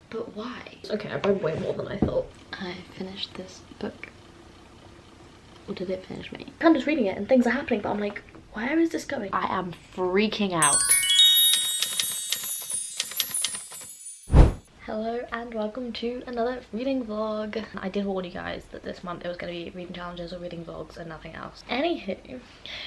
But why? Okay, I've read way more than I thought. I finished this book. Or did it finish me? I'm just reading it and things are happening, but I'm like, where is this going? I am freaking out. Hello and welcome to another reading vlog. I did warn you guys that this month it was going to be reading challenges or reading vlogs and nothing else. Anywho,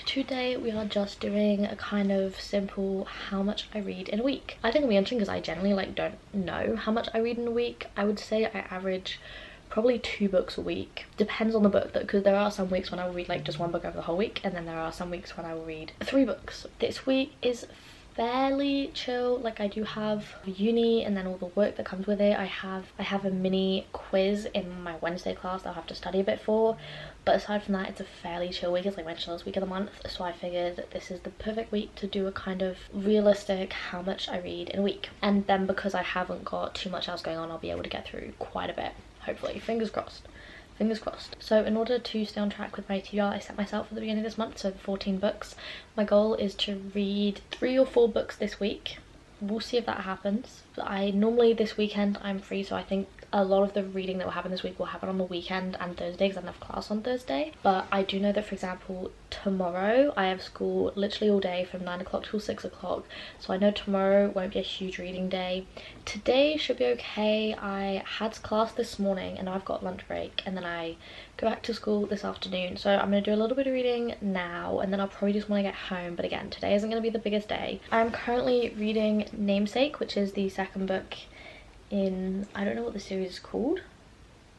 today we are just doing a kind of simple how much I read in a week. I think it'll be interesting because I generally like don't know how much I read in a week. I would say I average probably 2 books a week. Depends on the book though, because there are some weeks when I will read like just 1 book over the whole week, and then there are some weeks when I will read 3 books. This week is fairly chill. Like I do have uni and then all the work that comes with it. I have a mini quiz in my Wednesday class that I'll have to study a bit for, but aside from that it's a fairly chill week. It's like my chillest week of the month, so I figured that this is the perfect week to do a kind of realistic how much I read in a week. And then because I haven't got too much else going on, I'll be able to get through quite a bit, hopefully. Fingers crossed. Fingers crossed. So in order to stay on track with my TBR I set myself at the beginning of this month, so 14 books. My goal is to read 3 or 4 books this week. We'll see if that happens. But I normally this weekend I'm free, so I think a lot of the reading that will happen this week will happen on the weekend and Thursday because I don't have class on Thursday. But I do know that, for example, tomorrow I have school literally all day from 9 o'clock till 6 o'clock, so I know tomorrow won't be a huge reading day. Today should be okay. I had class this morning and now I've got lunch break, and then I go back to school this afternoon, so I'm going to do a little bit of reading now and then I'll probably just want to get home. But again, today isn't going to be the biggest day. I'm currently reading Namesake, which is the second book in, I don't know what the series is called,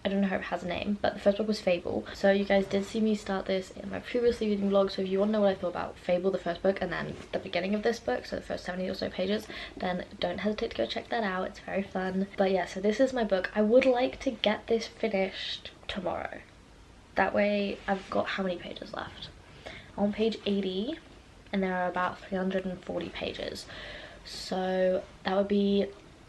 I don't know how it has a name, but the first book was Fable. So you guys did see me start this in my previously reading vlog, so if you want to know what I thought about Fable, the first book, and then the beginning of this book, so the first 70 or so pages, then don't hesitate to go check that out. It's very fun. But yeah, so this is my book. I would like to get this finished tomorrow. That way I've got how many pages left? I'm on page 80 and there are about 340 pages. So that would be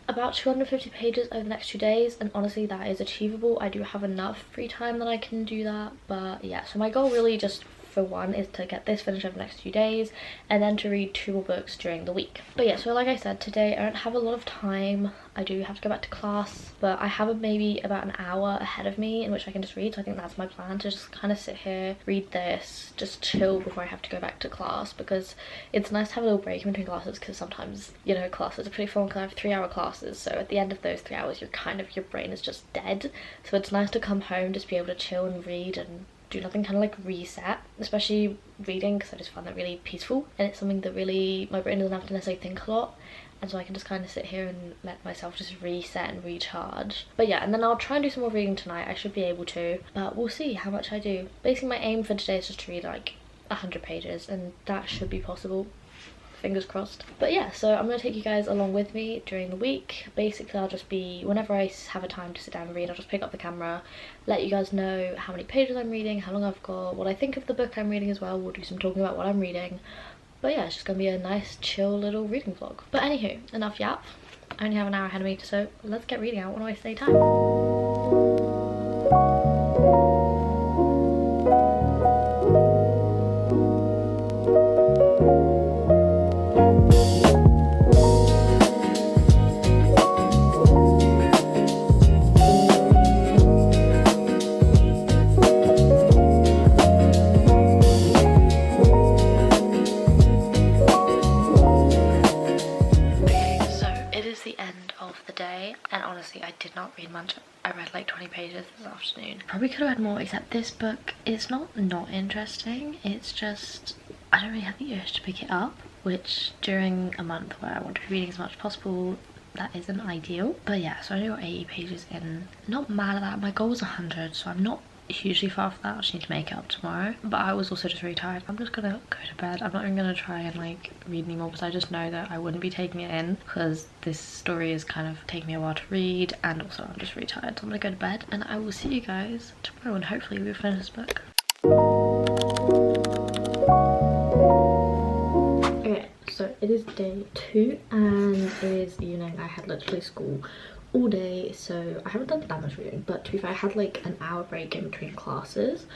about 250 pages over the next 2 days, and honestly that is achievable. I do have enough free time that I can do that. But yeah, so my goal really just for one is to get this finished over the next few days and then to read 2 more books during the week. But yeah, so like I said, today I don't have a lot of time. I do have to go back to class, but I have maybe about an hour ahead of me in which I can just read, so I think that's my plan, to just kind of sit here, read this, just chill before I have to go back to class, because it's nice to have a little break in between classes, because sometimes, you know, classes are pretty full because I have 3-hour classes, so at the end of those 3 hours you're kind of, your brain is just dead, so it's nice to come home, just be able to chill and read and do nothing, kind of like reset, especially reading, because I just find that really peaceful and it's something that really my brain doesn't have to necessarily think a lot, and so I can just kind of sit here and let myself just reset and recharge. But yeah, and then I'll try and do some more reading tonight. I should be able to, but we'll see how much I do. Basically my aim for today is just to read like 100 pages and that should be possible. Fingers crossed. But yeah, so I'm going to take you guys along with me during the week. Basically I'll just be, whenever I have a time to sit down and read, I'll just pick up the camera, let you guys know how many pages I'm reading, how long I've got, what I think of the book I'm reading as well. We'll do some talking about what I'm reading. But yeah, it's just going to be a nice chill little reading vlog. But anywho, enough yap. I only have an hour ahead of me, so let's get reading. I don't want to waste any time. I did not read much. I read like 20 pages this afternoon. Probably could have read more, except this book is not interesting. It's just I don't really have the urge to pick it up, which during a month where I want to be reading as much as possible, that isn't ideal. But yeah, so I only got 80 pages in. Not mad at that. My goal was 100, so I'm not hugely far from that. I just need to make it up tomorrow. But I was also just really tired. I'm just gonna go to bed. I'm not even gonna try and like read anymore because I just know that I wouldn't be taking it in, because this story is kind of taking me a while to read, and also I'm just really tired. So I'm gonna go to bed and I will see you guys tomorrow and hopefully we'll finish this book. Okay, so it is day 2 and it is evening. I had literally school all day, so I haven't done that much reading, but to be fair, I had like an hour break in between classes,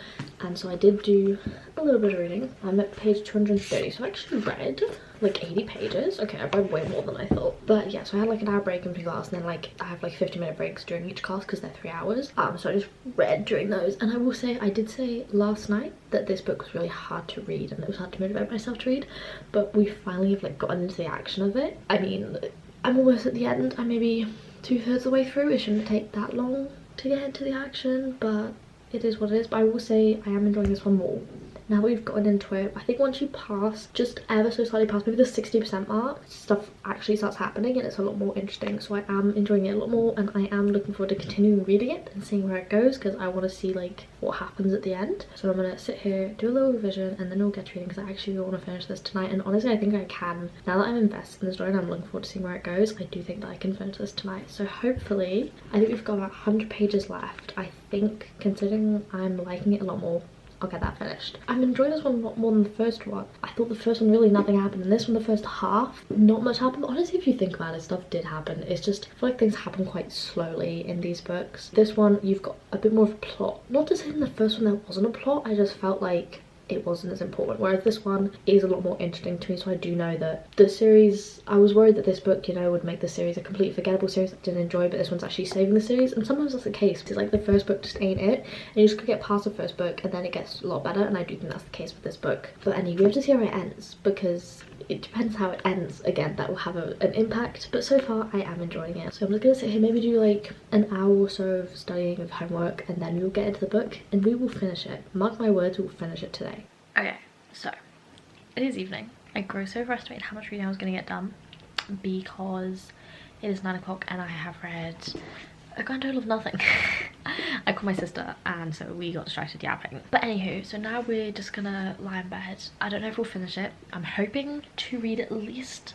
and so I did do a little bit of reading. I'm at page 230, so I actually read like 80 pages. Okay, I've read way more than I thought, but yeah, so I had like an hour break in between class, and then like I have like 50-minute breaks during each class because they're 3 hours. So I just read during those, and I will say, I did say last night that this book was really hard to read and it was hard to motivate myself to read, but we finally have like gotten into the action of it. I mean, I'm almost at the end. I'm maybe 2/3 of the way through. It shouldn't take that long to get into the action, but it is what it is. But I will say I am enjoying this one more now that we've gotten into it. I think once you pass just ever so slightly past maybe the 60% mark, stuff actually starts happening and it's a lot more interesting. So I am enjoying it a lot more, and I am looking forward to continuing reading it and seeing where it goes, because I want to see like what happens at the end. So I'm gonna sit here, do a little revision, and then I'll get to reading, because I actually want to finish this tonight. And honestly, I think I can, now that I'm invested in the story and I'm looking forward to seeing where it goes. I do think that I can finish this tonight. So hopefully, I think we've got about 100 pages left. I think, considering I'm liking it a lot more, I'll get that finished. I'm enjoying this one a lot more than the first one. I thought the first one really nothing happened, and this one, the first half, not much happened. But honestly, if you think about it, stuff did happen. It's just, I feel like things happen quite slowly in these books. This one, you've got a bit more of a plot. Not to say in the first one there wasn't a plot, I just felt like it wasn't as important, whereas this one is a lot more interesting to me. So I do know that the series, I was worried that this book, you know, would make the series a completely forgettable series I didn't enjoy, but this one's actually saving the series. And sometimes that's the case. It's like the first book just ain't it, and you just could get past the first book and then it gets a lot better, and I do think that's the case with this book. But anyway, we have to see how it ends, because it depends how it ends. Again, that will have an impact, but so far I am enjoying it. So I'm just gonna sit here, maybe do like an hour or so of studying, of homework, and then we'll get into the book and we will finish it. Mark my words, we'll finish it today. Okay, so it is evening. I grossly overestimated how much reading I was gonna get done, because it is 9 o'clock and I have read a grand total of nothing. I called my sister and so we got distracted yapping. But anywho, so now we're just gonna lie in bed. I don't know if we'll finish it. I'm hoping to read at least,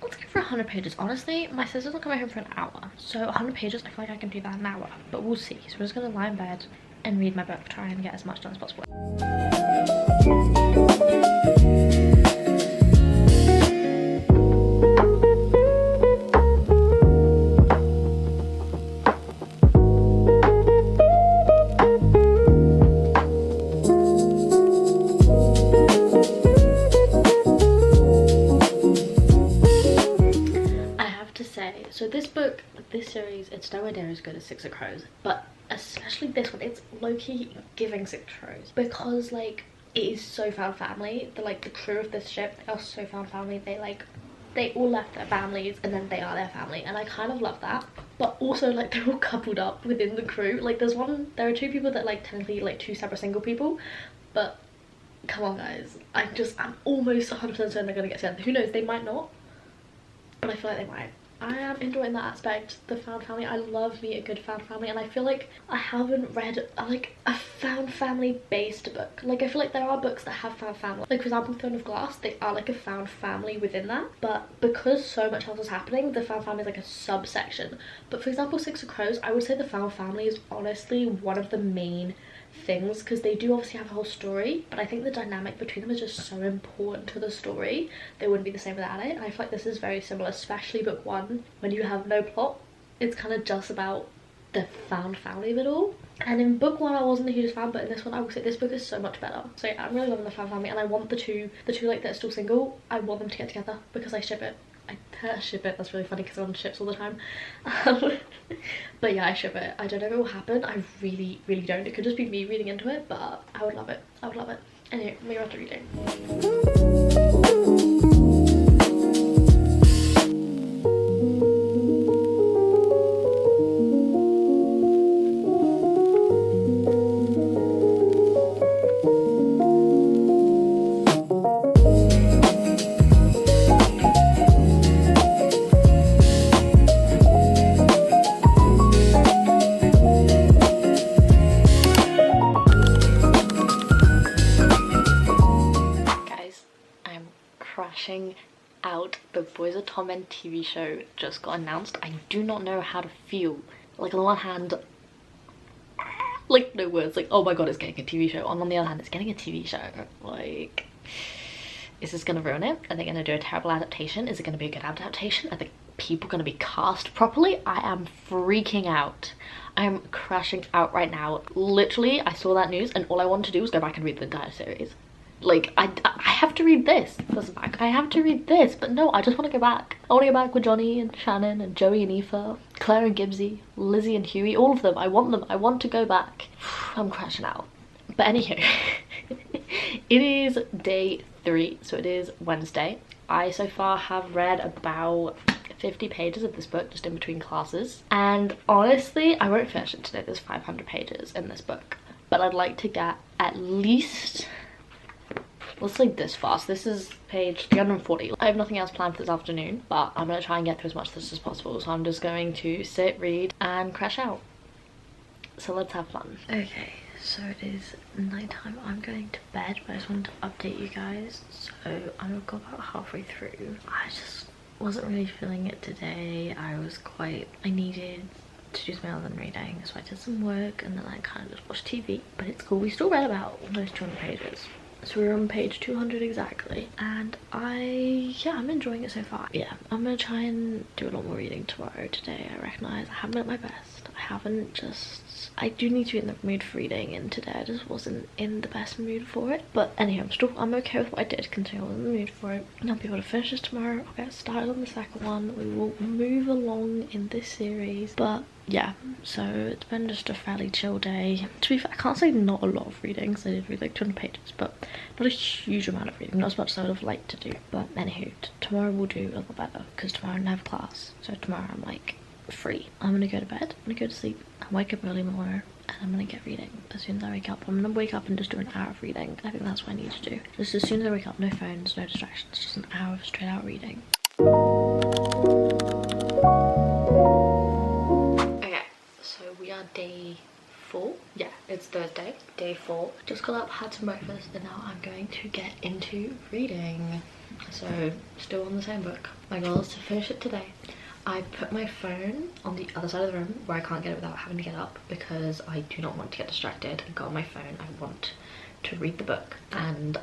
let's go for 100 pages. Honestly, my sister's not coming home for an hour, so 100 pages, I feel like I can do that in an hour, but we'll see. So we're just gonna lie in bed and read my book, try and get as much done as possible. So this book, this series, it's nowhere near as good as Six of Crows, but especially this one, it's low-key giving Six of Crows, because like it is so found family. The crew of this ship, they are so found family. They all left their families and then they are their family, and I kind of love that. But also like they're all coupled up within the crew. Like there are 2 people that like technically like 2 separate single people, but come on guys, I'm almost 100% certain they're gonna get together. Who knows, they might not, but I feel like they might. I am enjoying that aspect, the found family. I love me a good found family, and I feel like I haven't read like a found family based book. Like I feel like there are books that have found family, like for example Throne of Glass, they are like a found family within that, but because so much else is happening, the found family is like a subsection. But for example Six of Crows, I would say the found family is honestly one of the main things, because they do obviously have a whole story, but I think the dynamic between them is just so important to the story. They wouldn't be the same without it, and I feel like this is very similar, especially book 1 when you have no plot. It's kind of just about the found family of it all. And in book 1 I wasn't the hugest fan, but in this one I will say this book is so much better. So yeah, I'm really loving the found family, and I want the two like that are still single, I want them to get together because I ship it. I ship it. That's really funny because I'm on ships all the time. But yeah, I ship it. I don't know if it will happen. I really don't. It could just be me reading into it, but I would love it. I would love it. Anyway, we're after reading. Out, the Boys of Torment TV show just got announced. I do not know how to feel. Like on the one hand, like no words, like oh my god, it's getting a TV show. On the other hand, it's getting a TV show. Like, is this gonna ruin it? Are they gonna do a terrible adaptation? Is it gonna be a good adaptation? I think people going to be cast properly. I am freaking out. I am crashing out right now. Literally, I saw that news and all I wanted to do was go back and read the entire series. Like, I have to read this. I have to read this, but no, I just want to go back. I want to go back with Johnny and Shannon and Joey and Aoife, Claire and Gibbsy, Lizzie and Huey, all of them. I want them. I want to go back. I'm crashing out. But anywho, it is day 3, so it is Wednesday. I so far have read about 50 pages of this book just in between classes, and honestly I won't finish it today. There's 500 pages in this book, but I'd like to get at least, let's say this fast. This is page 340. I have nothing else planned for this afternoon, but I'm going to try and get through as much of this as possible, so I'm just going to sit, read and crash out. So let's have fun. Okay, so it is nighttime. I'm going to bed, but I just wanted to update you guys. So I'm got about halfway through. I just wasn't really feeling it today. I needed to do something other than reading, so I did some work and then I kind of just watched TV, but it's cool. We still read about almost 200 pages. So we're on page 200 exactly, and I'm enjoying it so far. Yeah, I'm gonna try and do a lot more reading tomorrow. Today I recognise I haven't been at my best. I do need to be in the mood for reading, and today I just wasn't in the best mood for it. But anyhow, I'm okay with what I did, considering I was in the mood for it. And I'll be able to finish this tomorrow. I'll get started on the second one. We will move along in this series. But yeah, so it's been just a fairly chill day. To be fair, I can't say not a lot of reading, because I did read like 200 pages, but not a huge amount of reading, not as much as I would have liked to do. But anywho, tomorrow we'll do a lot better, because tomorrow I don't have class. So tomorrow I'm like free. I'm gonna go to bed, I'm gonna go to sleep, and wake up early tomorrow, and I'm gonna get reading as soon as I wake up. I'm gonna wake up and just do an hour of reading. I think that's what I need to do. Just as soon as I wake up, no phones, no distractions, just an hour of straight out reading. Day 4. Yeah, it's Thursday, day 4. Just got up, had some breakfast, and now I'm going to get into reading. So still on the same book. My goal is to finish it today. I put my phone on the other side of the room where I can't get it without having to get up, because I do not want to get distracted and go on my phone. I want to read the book, and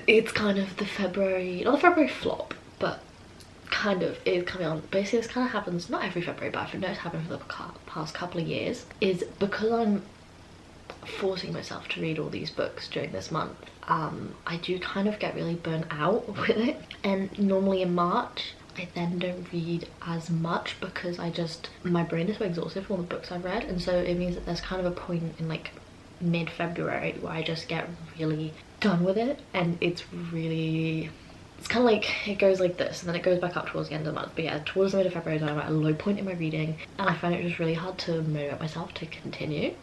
it's kind of the February, not the February flop, but kind of is coming on. Basically this kind of happens not every February, but I've noticed happening for the past couple of years, is because I'm forcing myself to read all these books during this month. I do kind of get really burnt out with it, and normally in March I then don't read as much because my brain is so exhausted from all the books I've read, and so it means that there's kind of a point in like mid-February where I just get really done with it, and it's kind of like, it goes like this and then it goes back up towards the end of the month. But yeah, towards the middle of February I'm at a low point in my reading, and I find it just really hard to motivate myself to continue,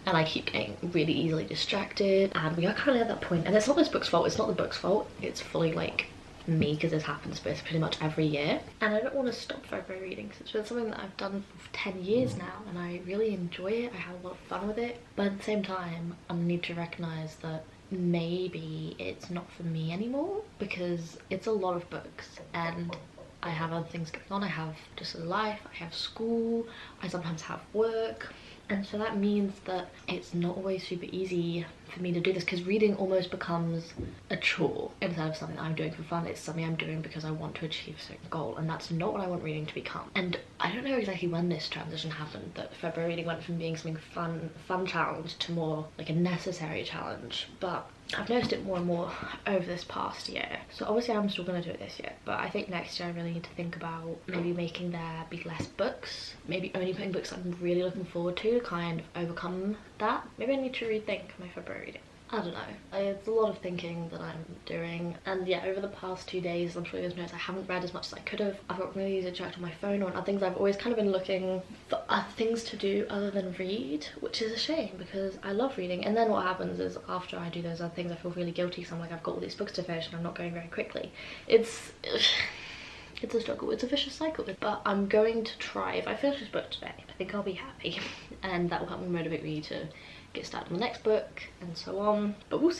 and I keep getting really easily distracted. And we are currently at that point, and it's not this book's fault, it's not the book's fault, it's fully like me, because this happens pretty much every year. And I don't want to stop February reading, because it's been something that I've done for 10 years now, and I really enjoy it. I have a lot of fun with it, but at the same time I need to recognize that maybe it's not for me anymore, because it's a lot of books and I have other things going on. I have just a life, I have school, I sometimes have work, and so that means that it's not always super easy for me to do this, because reading almost becomes a chore instead of something that I'm doing for fun. It's something I'm doing because I want to achieve a certain goal, and that's not what I want reading to become. And I don't know exactly when this transition happened, that February reading went from being something fun challenge to more like a necessary challenge, but I've noticed it more and more over this past year. So obviously I'm still going to do it this year, but I think next year I really need to think about maybe making there be less books, maybe only putting books I'm really looking forward to kind of overcome that. Maybe I need to rethink my February reading. I don't know. It's a lot of thinking that I'm doing, and yeah, over the past 2 days, I'm sure you guys noticed I haven't read as much as I could have. I've got really distracted on my phone or on other things. I've always kind of been looking for other things to do other than read, which is a shame because I love reading. And then what happens is after I do those other things, I feel really guilty because I'm like, I've got all these books to finish and I'm not going very quickly. It's a struggle, it's a vicious cycle, but I'm going to try. If I finish this book today, I think I'll be happy, and that will help me motivate me to get started on the next book and so on, but we'll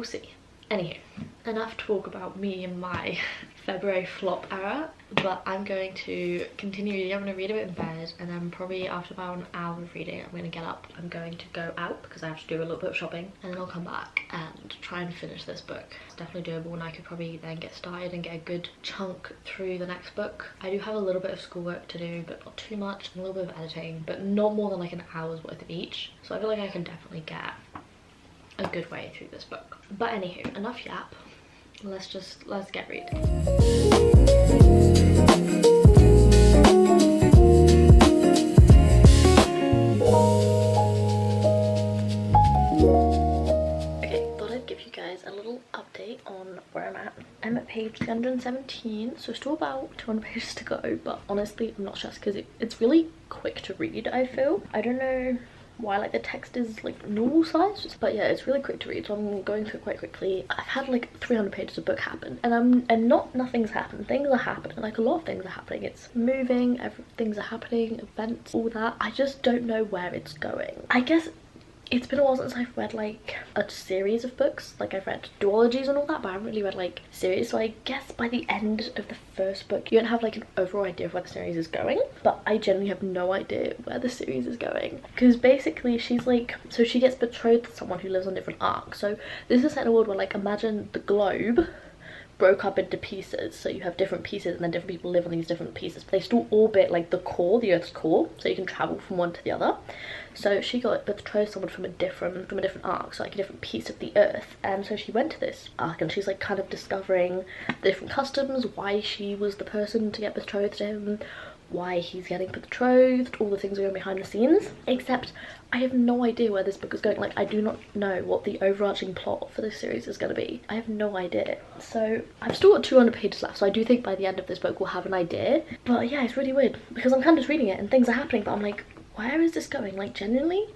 see. Anywho, enough talk about me and my February flop era. but I'm going to continue reading. I'm going to read a bit in bed, and then probably after about an hour of reading I'm going to get up. I'm going to go out because I have to do a little bit of shopping, and then I'll come back and try and finish this book. It's definitely doable, and I could probably then get started and get a good chunk through the next book. I do have a little bit of schoolwork to do, but not too much, and a little bit of editing, but not more than like an hour's worth of each. So I feel like I can definitely get a good way through this book. But anywho, enough yap. Let's get reading. Okay, thought I'd give you guys a little update on where I'm at. I'm at page 317, so still about 200 pages to go, but honestly I'm not stressed because it's really quick to read, I feel. I don't know why like the text is like normal size, but yeah, it's really quick to read, so I'm going through it quite quickly. I've had like 300 pages of book happen, and nothing's happened. Things are happening, like a lot of things are happening. It's moving, things are happening, events, all that. I just don't know where it's going. I guess it's been a while since I've read like a series of books. Like I've read duologies and all that, but I haven't really read like series. So I guess by the end of the first book you don't have like an overall idea of where the series is going, but I genuinely have no idea where the series is going, because basically she's like, so she gets betrothed to someone who lives on different arcs. So this is set in a world where, like, imagine the globe broke up into pieces, so you have different pieces and then different people live on these different pieces, but they still orbit like the core, the Earth's core, so you can travel from one to the other. So she got betrothed to someone from a different arc, so like a different piece of the Earth, and so she went to this arc and she's like kind of discovering the different customs, why she was the person to get betrothed to him, why he's getting betrothed, all the things going on behind the scenes. Except I have no idea where this book is going. Like, I do not know what the overarching plot for this series is going to be. I have no idea. So I've still got 200 pages left, so I do think by the end of this book we'll have an idea. But yeah, it's really weird because I'm kind of just reading it and things are happening, but I'm like, where is this going? Like, genuinely,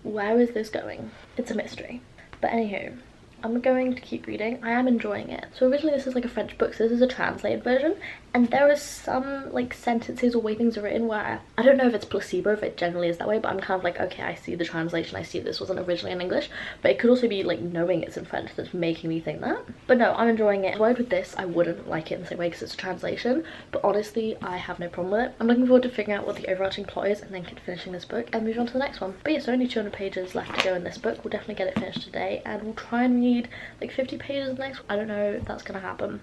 where is this going? It's a mystery. But anywho, I'm going to keep reading. I am enjoying it. So originally this is like a French book, so this is a translated version, and there are some like sentences or way things are written where I don't know if it's placebo, if it generally is that way, but I'm kind of like, okay, I see the translation, I see this wasn't originally in English, but it could also be like knowing it's in French that's making me think that. But no, I'm enjoying it. Word with this, I wouldn't like it in the same way because it's a translation, but honestly I have no problem with it. I'm looking forward to figuring out what the overarching plot is and then finishing this book and move on to the next one. But yeah, so only 200 pages left to go in this book. We'll definitely get it finished today, and we'll try and read like 50 pages the next one. I don't know if that's gonna happen.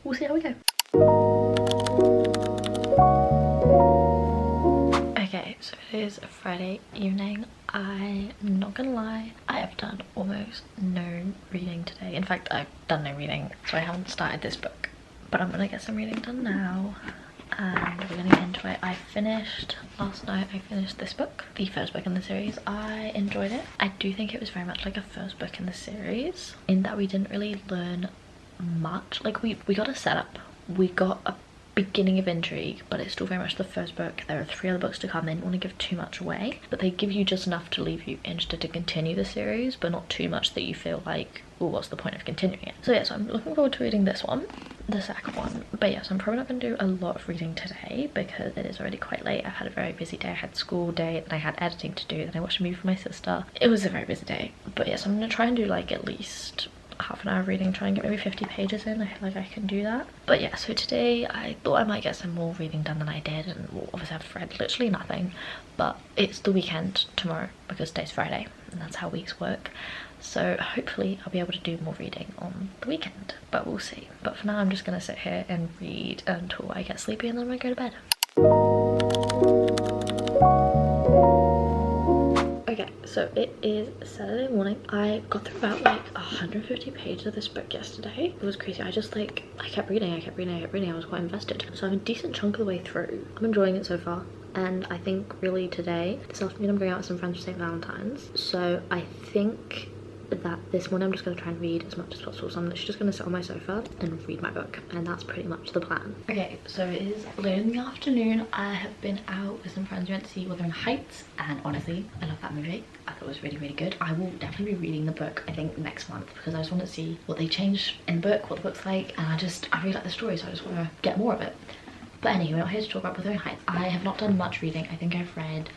We'll see how we go. Okay, so it is a Friday evening. I'm not gonna lie, I have done almost no reading today. In fact, I've done no reading, so I haven't started this book, but I'm gonna get some reading done now and we're gonna get into it. I finished last night, I finished this book, the first book in the series. I enjoyed it. I do think it was very much like a first book in the series in that we didn't really learn much. Like we got a setup, we got a beginning of intrigue, but it's still very much the first book. There are 3 other books to come. They didn't want to give too much away, but they give you just enough to leave you interested to continue the series, but not too much that you feel like, oh, what's the point of continuing it? So yeah, so I'm looking forward to reading this one, the second one. But yeah, so I'm probably not going to do a lot of reading today because it is already quite late. I've had a very busy day. I had school day, then I had editing to do, then I watched a movie for my sister. It was a very busy day. But yeah, so I'm going to try and do like at least half an hour of reading, try and get maybe 50 pages in. I feel like I can do that. But yeah, so today I thought I might get some more reading done than I did, and well, obviously I've read literally nothing, but it's the weekend tomorrow because today's Friday and that's how weeks work, so hopefully I'll be able to do more reading on the weekend, but we'll see. But for now I'm just gonna sit here and read until I get sleepy and then I'm gonna go to bed. Okay, so it is Saturday morning. I got through about like 150 pages of this book yesterday. It was crazy. I just like, I kept reading. I was quite invested. So I'm a decent chunk of the way through. I'm enjoying it so far. And I think really today, this afternoon I'm going out with some friends for St. Valentine's. So I think that this morning I'm just going to try and read as much as possible. So I'm literally just going to sit on my sofa and read my book, and that's pretty much the plan. Okay, so it is late in the afternoon. I have been out with some friends. We went to see Wuthering Heights, and honestly I love that movie. I thought it was really, really good. I will definitely be reading the book I think next month because I just want to see what they changed in the book, what the book's like, and I really like the story, so I just want to get more of it. But anyway, we're not here to talk about Wuthering Heights. I have not done much reading. I think I've read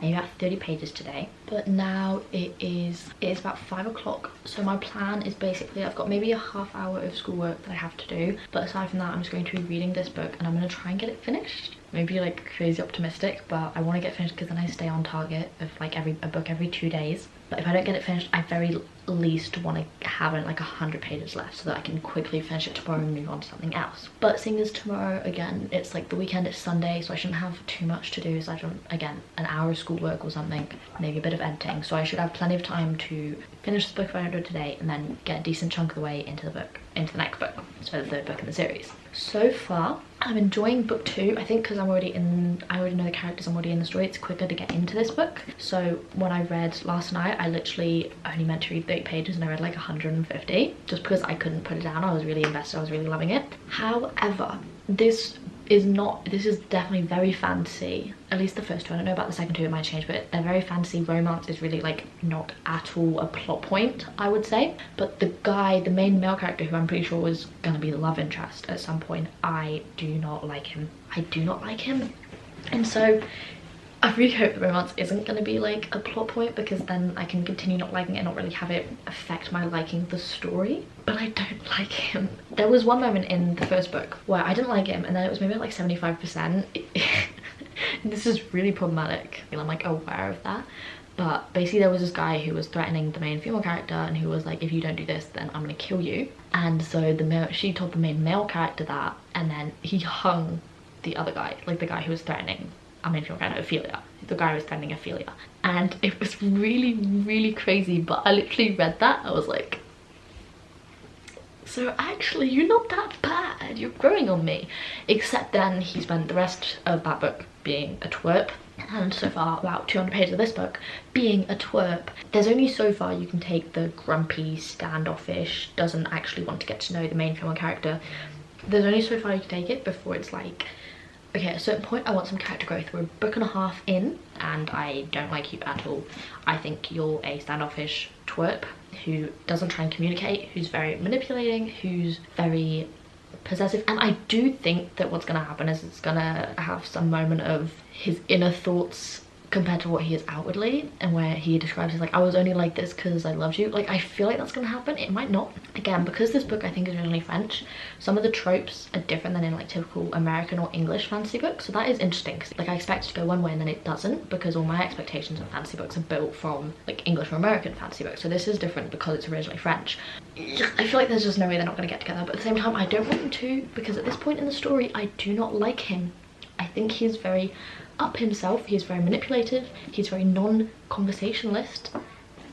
maybe about 30 pages today, but now it is about 5 o'clock. So my plan is basically I've got maybe a half hour of schoolwork that I have to do, but aside from that I'm just going to be reading this book and I'm going to try and get it finished. Maybe like crazy optimistic, but I want to get finished because then I stay on target of like a book every 2 days. But if I don't get it finished, I very least want to have it like 100 pages left so that I can quickly finish it tomorrow and move on to something else. But seeing as tomorrow, again, it's like the weekend, it's Sunday, so I shouldn't have too much to do. So I don't, again, an hour of schoolwork or something, maybe a bit of editing. So I should have plenty of time to finish this book if I don't do it today and then get a decent chunk of the way into the next book. So the third book in the series. So far, I'm enjoying book 2. I think because I already know the characters, I'm already in the story, it's quicker to get into this book. So when I read last night, I literally only meant to read 30 pages and I read like 150 just because I couldn't put it down. I was really invested, I was really loving it. However, this is definitely very fantasy, at least the first two. I don't know about the second two, it might change, but they're very fantasy. Romance is really like not at all a plot point, I would say. But the main male character, who I'm pretty sure was gonna be the love interest at some point, I do not like him. And so I really hope the romance isn't going to be like a plot point, because then I can continue not liking it and not really have it affect my liking the story. But I don't like him. There was one moment in the first book where I didn't like him, and then it was maybe like 75%. This is really problematic. I'm like aware of that. But basically there was this guy who was threatening the main female character and who was like, if you don't do this, then I'm gonna kill you. And so she told the main male character that, and then he hung the other guy, like the guy who was threatening, I mean, Ophelia. The guy who was threatening Ophelia. And it was really, really crazy, but I literally read that, I was like, so actually you're not that bad, you're growing on me. Except then he spent the rest of that book being a twerp, and so far about 200 pages of this book being a twerp. There's only so far you can take the grumpy, standoffish, doesn't actually want to get to know the main female character. There's only so far you can take it before it's like, okay, at a certain point I want some character growth. We're a book and a half in and I don't like you at all. I think you're a standoffish twerp who doesn't try and communicate, who's very manipulating, who's very possessive. And I do think that what's gonna happen is it's gonna have some moment of his inner thoughts compared to what he is outwardly, and where he describes it like, I was only like this because I loved you. Like, I feel like that's gonna happen. It might not. Again, because this book I think is originally French, some of the tropes are different than in like typical American or English fantasy books, so that is interesting, because like I expect it to go one way and then it doesn't, because all my expectations of fantasy books are built from like English or American fantasy books. So this is different because it's originally French. I feel like there's just no way they're not going to get together, but at the same time I don't want them to, because at this point in the story I do not like him. I think he's very up himself, he's very manipulative, he's very non-conversationalist,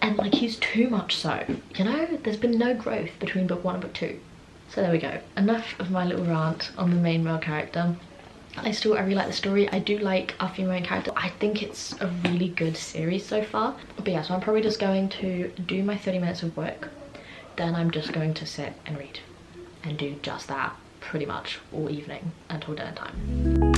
and like he's too much so, you know? There's been no growth between book 1 and book 2. So there we go. Enough of my little rant on the main male character. I really like the story. I do like our female character. I think it's a really good series so far. But yeah, so I'm probably just going to do my 30 minutes of work, then I'm just going to sit and read and do just that pretty much all evening until dinner time.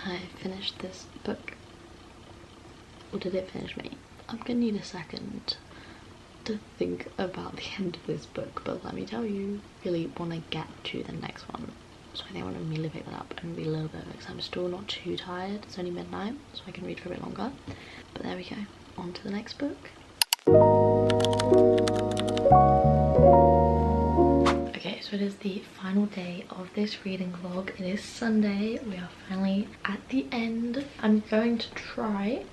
I finished this book. Or did it finish me? I'm gonna need a second to think about the end of this book, but let me tell you, I really want to get to the next one. So I think I want to immediately pick that up and read a little bit because I'm still not too tired. It's only midnight, so I can read for a bit longer. But there we go, on to the next book. Okay, so it is the final day of this reading vlog. It is Sunday. We are finally at the end. I'm going to try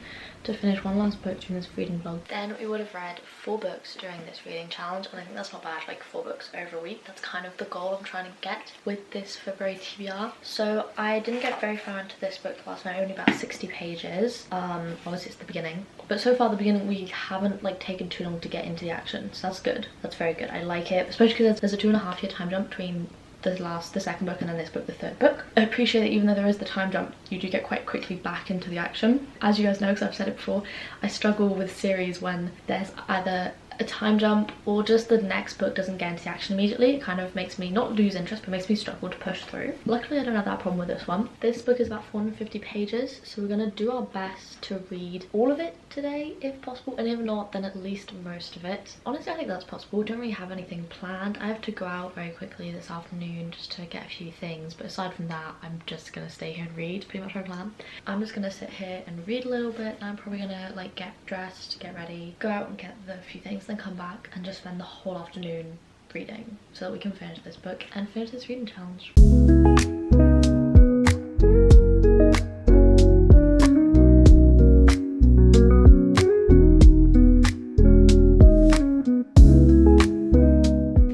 to finish one last book during this reading vlog. Then we would have read 4 books during this reading challenge, and I think that's not bad, like 4 books over a week. That's kind of the goal I'm trying to get with this February TBR. So I didn't get very far into this book last night, only about 60 pages. Obviously it's the beginning, but so far the beginning we haven't like taken too long to get into the action, so that's good. That's very good. I like it, especially because there's a 2.5 year time jump between the second book, and then this book, the third book. I appreciate that even though there is the time jump, you do get quite quickly back into the action. As you guys know, because I've said it before, I struggle with series when there's either a time jump or just the next book doesn't get into the action immediately. It kind of makes me not lose interest, but makes me struggle to push through. Luckily I don't have that problem with this one. This book is about 450 pages, so we're gonna do our best to read all of it today if possible, and if not, then at least most of it. Honestly, I think that's possible. We don't really have anything planned. I have to go out very quickly this afternoon just to get a few things, but aside from that, I'm just gonna stay here and read. Pretty much my plan. I'm just gonna sit here and read a little bit, and I'm probably gonna like get dressed, get ready, go out and get the few things, then come back and just spend the whole afternoon reading so that we can finish this book and finish this reading challenge.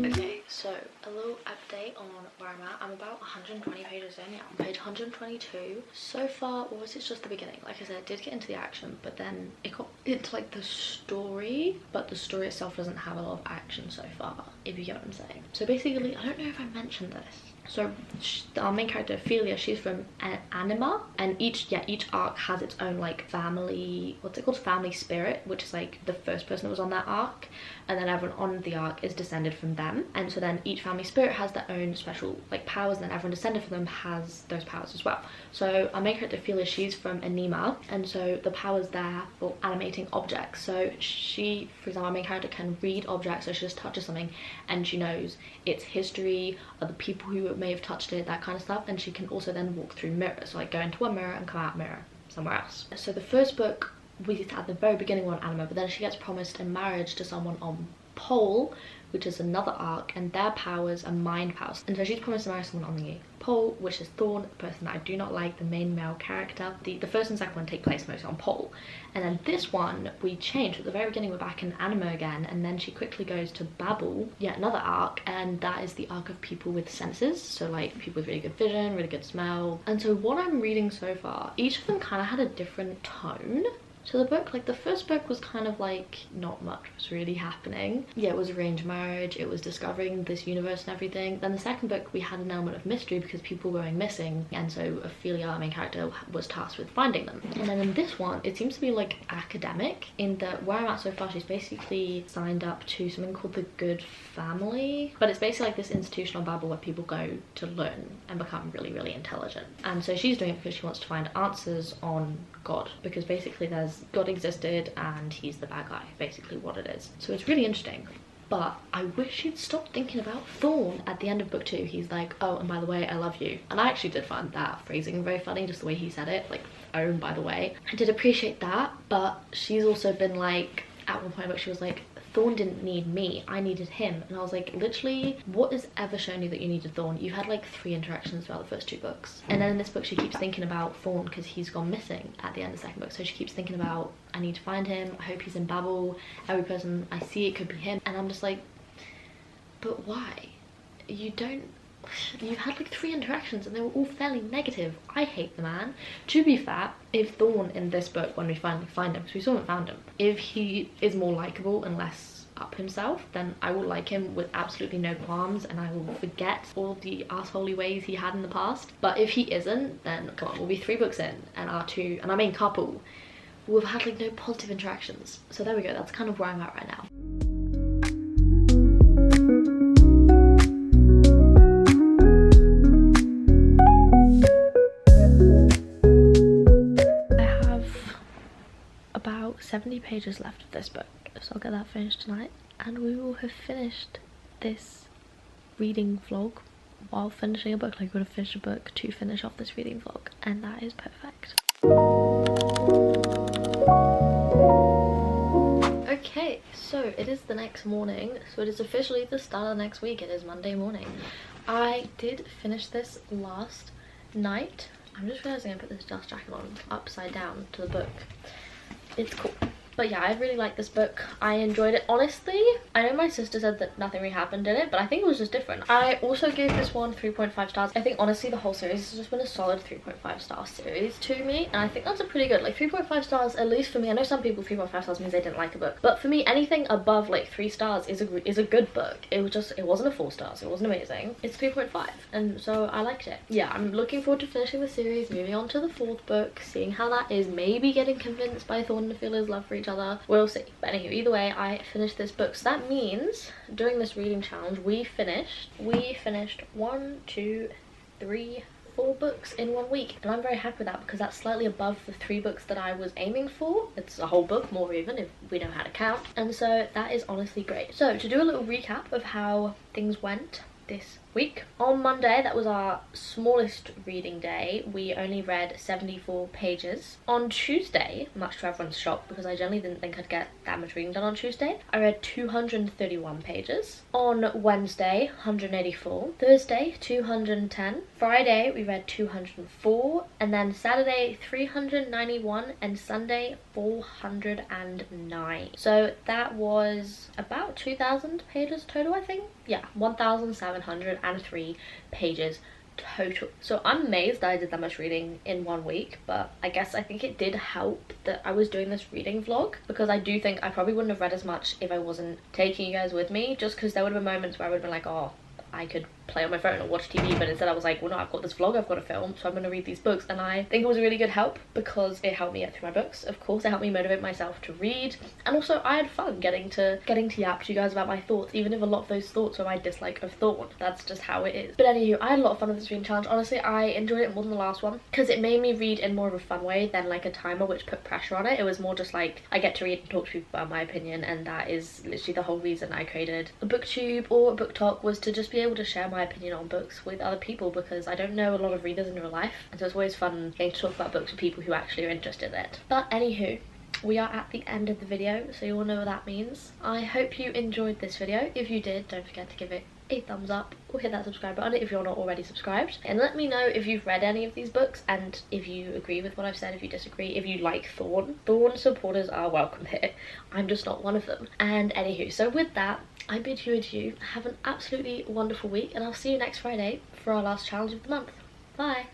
Okay, so a little update on where I'm at. I'm about 120 pages in, yeah, on page 122. So far, obviously it's just the beginning. Like I said, it did get into the action, but then it got into like the story, but the story itself doesn't have a lot of action so far, if you get what I'm saying. So basically, I don't know if I mentioned this. So our main character, Ophelia, she's from Anima, and each arc has its own like family, what's it called, family spirit, which is like the first person that was on that arc, and then everyone on the arc is descended from them. And so then each family spirit has their own special like powers, and then everyone descended from them has those powers as well. So our main character, Ophelia, she's from Anima, and so the powers there for animating objects. So she, for example, our main character can read objects, so she just touches something and she knows its history, other people who may have touched it, that kind of stuff. And she can also then walk through mirrors, so like go into one mirror and come out mirror somewhere else. So the first book, we at the very beginning were on Anima, but then she gets promised in marriage to someone on Pole, which is another arc, and their powers are mind powers. And so she's promised to marry someone on the Pole, which is Thorn, the person that I do not like, the main male character. The first and second one take place mostly on Pole, and then this one we changed. At the very beginning we're back in Anima again, and then she quickly goes to Babel, yet another arc, and that is the arc of people with senses, so like people with really good vision, really good smell. And so what I'm reading so far, each of them kind of had a different tone. So the book, like the first book was kind of like not much was really happening. Yeah, it was arranged marriage, it was discovering this universe and everything. Then the second book we had an element of mystery because people were going missing, and so Ophelia, our main character, was tasked with finding them. And then in this one it seems to be like academic, in that where I'm at so far, she's basically signed up to something called the Good Family, but it's basically like this institution on Babel where people go to learn and become really, really intelligent. And so she's doing it because she wants to find answers on God, because basically God existed and he's the bad guy, basically what it is. So it's really interesting, but I wish she'd stop thinking about Thorn. At the end of book 2 he's like, oh, and by the way, I love you. And I actually did find that phrasing very funny, just the way he said it, like, oh, and by the way. I did appreciate that, but she's also been like, at one point she was like, Thorn didn't need me, I needed him. And I was like, literally, what has ever shown you that you needed Thorn? You had like 3 interactions throughout the first 2 books. And then in this book she keeps thinking about Thorn because he's gone missing at the end of the second book. So she keeps thinking about, I need to find him, I hope he's in Babel, every person I see it could be him. And I'm just like, but why? You've had like 3 interactions and they were all fairly negative. I hate the man. To be fair, if Thorn in this book, when we finally find him, because we still haven't found him, if he is more likable and less up himself, then I will like him with absolutely no qualms, and I will forget all the assholey ways he had in the past. But if he isn't, then come on, we'll be 3 books in and our main couple will have had like no positive interactions. So there we go, that's kind of where I'm at right now. About 70 pages left of this book, so I'll get that finished tonight, and we will have finished this reading vlog while finishing a book. Like, we would have finished a book to finish off this reading vlog, and that is perfect. Okay, so it is the next morning, so it is officially the start of next week. It is Monday morning. I did finish this last night. I'm just realizing I put this dust jacket on upside down to the book. It's cool. But yeah, I really like this book. I enjoyed it. Honestly, I know my sister said that nothing really happened in it, but I think it was just different. I also gave this one 3.5 stars. I think honestly the whole series has just been a solid 3.5 star series to me, and I think that's a pretty good, like 3.5 stars at least for me. I know some people 3.5 stars means they didn't like a book, but for me anything above like 3 stars is a good book. It wasn't a 4 stars, it wasn't amazing. It's 3.5, and so I liked it. Yeah, I'm looking forward to finishing the series, moving on to the 4th book, seeing how that is, maybe getting convinced by Thorn and Ophelio's love for each other. We'll see. But anyway, either way, I finished this book, so that means during this reading challenge we finished 1, 2, 3, 4 books in 1 week, and I'm very happy with that because that's slightly above the 3 books that I was aiming for. It's a whole book, more even if we know how to count, and so that is honestly great. So to do a little recap of how things went this week. On Monday, that was our smallest reading day, we only read 74 pages. On Tuesday, much to everyone's shock because I generally didn't think I'd get that much reading done on Tuesday, I read 231 pages. On Wednesday, 184. Thursday, 210. Friday, we read 204. And then Saturday, 391. And Sunday, 409. So that was about 2,000 pages total, I think. Yeah, 1,703 pages total. So I'm amazed that I did that much reading in 1 week, but I think it did help that I was doing this reading vlog, because I do think I probably wouldn't have read as much if I wasn't taking you guys with me, just because there would have been moments where I would have been like, oh, I could play on my phone or watch TV, but instead I was like, well no, I've got this vlog I've got to film, so I'm going to read these books. And I think it was a really good help because it helped me get through my books. Of course, it helped me motivate myself to read, and also I had fun getting to yap to you guys about my thoughts, even if a lot of those thoughts were my dislike of Thorn. That's just how it is. But anyway, I had a lot of fun with this reading challenge. Honestly, I enjoyed it more than the last one because it made me read in more of a fun way than like a timer which put pressure on it. It was more just like I get to read and talk to people about my opinion, and that is literally the whole reason I created a booktube or a book talk, was to just be able to share my opinion on books with other people, because I don't know a lot of readers in real life, and so it's always fun getting to talk about books with people who actually are interested in it. But anywho, we are at the end of the video, so you all know what that means. I hope you enjoyed this video. If you did, don't forget to give it a thumbs up or hit that subscribe button if you're not already subscribed, and let me know if you've read any of these books and if you agree with what I've said, if you disagree, if you like Thorn. Thorn supporters are welcome here. I'm just not one of them. And anywho, so with that, I bid you adieu. Have an absolutely wonderful week, and I'll see you next Friday for our last challenge of the month. Bye!